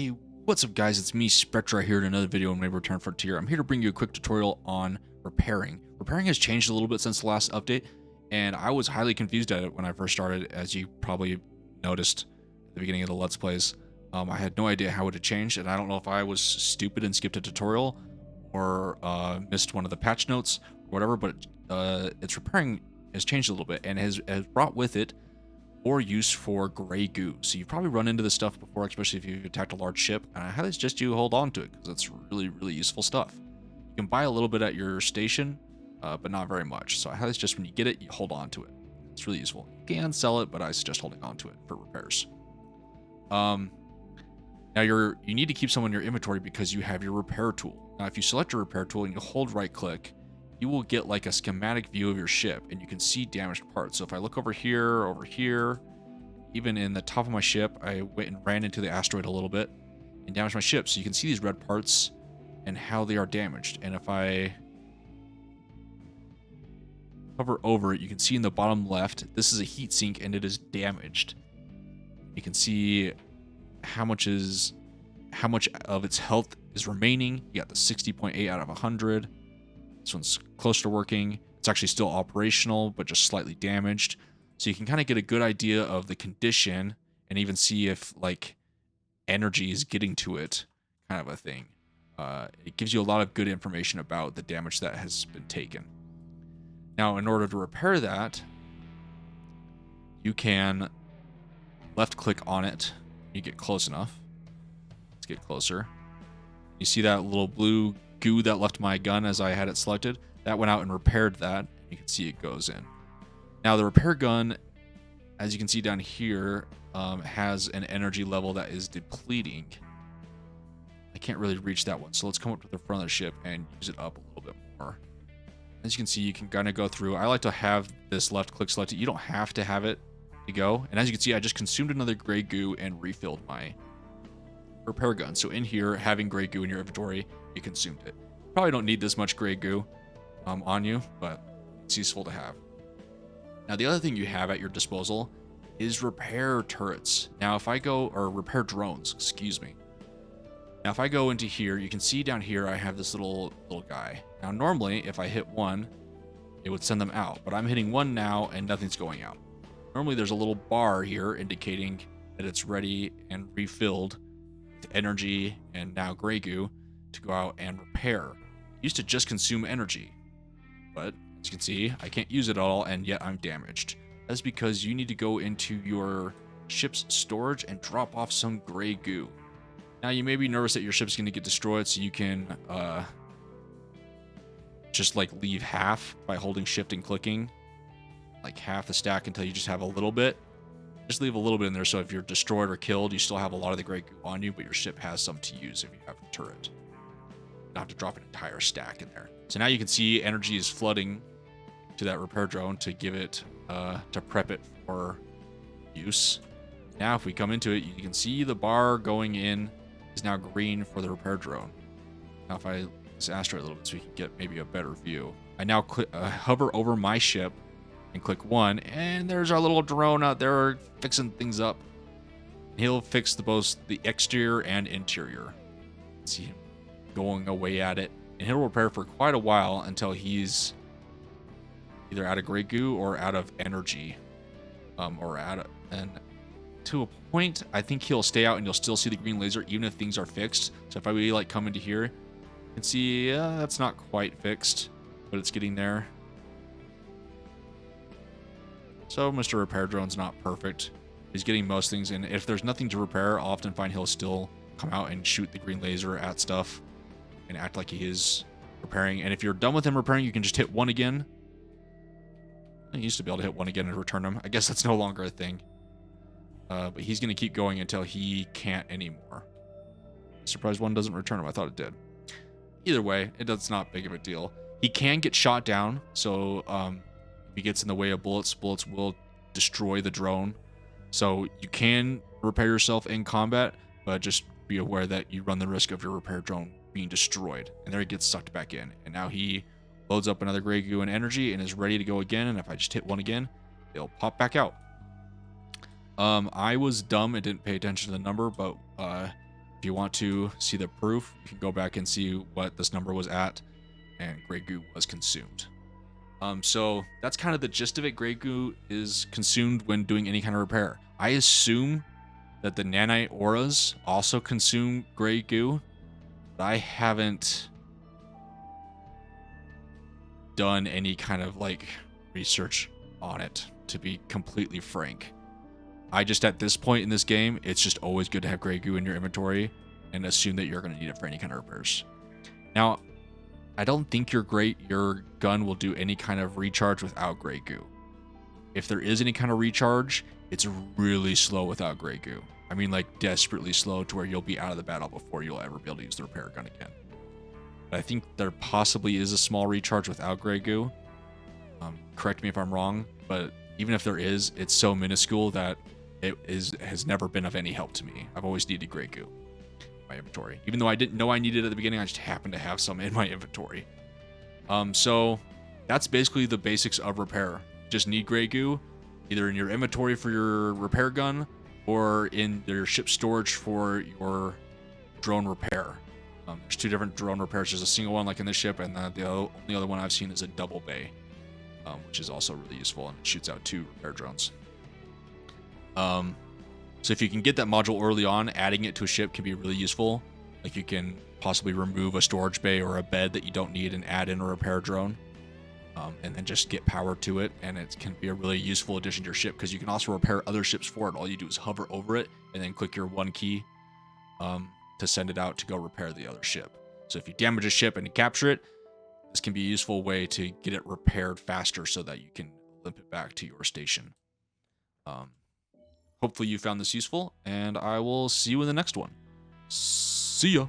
Hey, what's up guys, it's me Spectrar here in another video on my Return Frontier. I'm here to bring you a quick tutorial on repairing. Repairing has changed a little bit since the last update, and I was highly confused at it when I first started, as you probably noticed at the beginning of the Let's Plays. I had no idea how it had changed, and I don't know if I was stupid and skipped a tutorial or missed one of the patch notes or whatever, but its repairing has changed a little bit and has brought with it or use for gray goo. So you've probably run into this stuff before, especially if you've attacked a large ship, and I highly suggest you hold on to it because it's really useful stuff. You can buy a little bit at your station, but not very much. So I highly suggest when you get it, you hold on to it. It's really useful. You can sell it, but I suggest holding on to it for repairs. Now you need to keep some in your inventory because you have your repair tool. Now if you select your repair tool and you hold right click, you will get like a schematic view of your ship and you can see damaged parts. So if I look over here, even in the top of my ship, I went and ran into the asteroid a little bit and damaged my ship. So you can see these red parts and how they are damaged. And if I hover over it, you can see in the bottom left, this is a heat sink and it is damaged. You can see how much of its health is remaining. You got the 60.8 out of 100. This one's close to working. It's actually still operational, but just slightly damaged. So you can kind of get a good idea of the condition and even see if like energy is getting to it, kind of a thing. It gives you a lot of good information about the damage that has been taken. Now, in order to repair that, you can left click on it. You get close enough. Let's get closer. You see that little blue goo that left my gun as I had it selected? That went out and repaired that. You can see it goes in. Now the repair gun, as you can see down here, has an energy level that is depleting. I can't really reach that one, so let's come up to the front of the ship and use it up a little bit more. As you can see, you can kind of go through. I like to have this left click selected. You don't have to have it to go. And as you can see, I just consumed another gray goo and refilled my repair gun. So in here, having gray goo in your inventory, you consumed it. Probably don't need this much gray goo on you, but it's useful to have. Now the other thing you have at your disposal is repair turrets. Now if I go, or repair drones, excuse me. Now if I go into here, you can see down here I have this little guy. Now normally if I hit one, it would send them out, but I'm hitting one now and nothing's going out. Normally there's a little bar here indicating that it's ready and refilled with energy and now gray goo to go out and repair. It used to just consume energy, but as you can see, I can't use it all and yet I'm damaged. That's because you need to go into your ship's storage and drop off some gray goo. Now you may be nervous that your ship's going to get destroyed, so you can just like leave half by holding shift and clicking, like half the stack until you just have a little bit. Just leave a little bit in there, so if you're destroyed or killed, you still have a lot of the gray goo on you, but your ship has some to use if you have a turret. You don't have to drop an entire stack in there. So now you can see energy is flooding to that repair drone to give it, to prep it for use. Now if we come into it, you can see the bar going in is now green for the repair drone. Now if I this asteroid a little bit so we can get maybe a better view. I now hover over my ship and click one, and there's our little drone out there fixing things up. He'll fix both the exterior and interior. See him going away at it, and he'll repair for quite a while until he's either out of gray goo or out of energy, or out of, and to a point, I think he'll stay out and you'll still see the green laser even if things are fixed. So if I really like come into here, you can see that's not quite fixed, but it's getting there. So Mr. Repair Drone's not perfect. He's getting most things, and if there's nothing to repair, I'll often find he'll still come out and shoot the green laser at stuff and act like he is repairing. And if you're done with him repairing, you can just hit one again. I used to be able to hit one again and return him. I guess that's no longer a thing. But he's going to keep going until he can't anymore. Surprised one doesn't return him. I thought it did. Either way, it's not big of a deal. He can get shot down, so if he gets in the way of bullets, bullets will destroy the drone. So you can repair yourself in combat, but just be aware that you run the risk of your repair drone being destroyed. And there he gets sucked back in. And now he loads up another gray goo and energy and is ready to go again. And if I just hit one again, it'll pop back out. I was dumb and didn't pay attention to the number, but If you want to see the proof, you can go back and see what this number was at, and gray goo was consumed. So that's kind of the gist of it. Gray goo is consumed when doing any kind of repair. I assume that the nanite auras also consume gray goo, but I haven't done any kind of like research on it, to be completely frank. I just, at this point in this game, it's just always good to have gray goo in your inventory and assume that you're going to need it for any kind of repairs. Now, I don't think your gun will do any kind of recharge without gray goo. If there is any kind of recharge, it's really slow without gray goo. I mean, like desperately slow, to where you'll be out of the battle before you'll ever be able to use the repair gun again. But I think there possibly is a small recharge without gray goo. Correct me if I'm wrong, but even if there is, it's so minuscule that it has never been of any help to me. I've always needed gray goo in my inventory. Even though I didn't know I needed it at the beginning, I just happened to have some in my inventory. So that's basically the basics of repair. Just need gray goo, either in your inventory for your repair gun, or in your ship storage for your drone repair. There's two different drone repairs. There's a single one like in this ship, and the only other one I've seen is a double bay, which is also really useful, and it shoots out 2 repair drones. So if you can get that module early on, adding it to a ship can be really useful. Like you can possibly remove a storage bay or a bed that you don't need and add in a repair drone, and then just get power to it, and it can be a really useful addition to your ship, because you can also repair other ships for it. All you do is hover over it and then click your 1 key to send it out to go repair the other ship. So if you damage a ship and you capture it, this can be a useful way to get it repaired faster so that you can limp it back to your station. Hopefully you found this useful, and I will see you in the next one. See ya.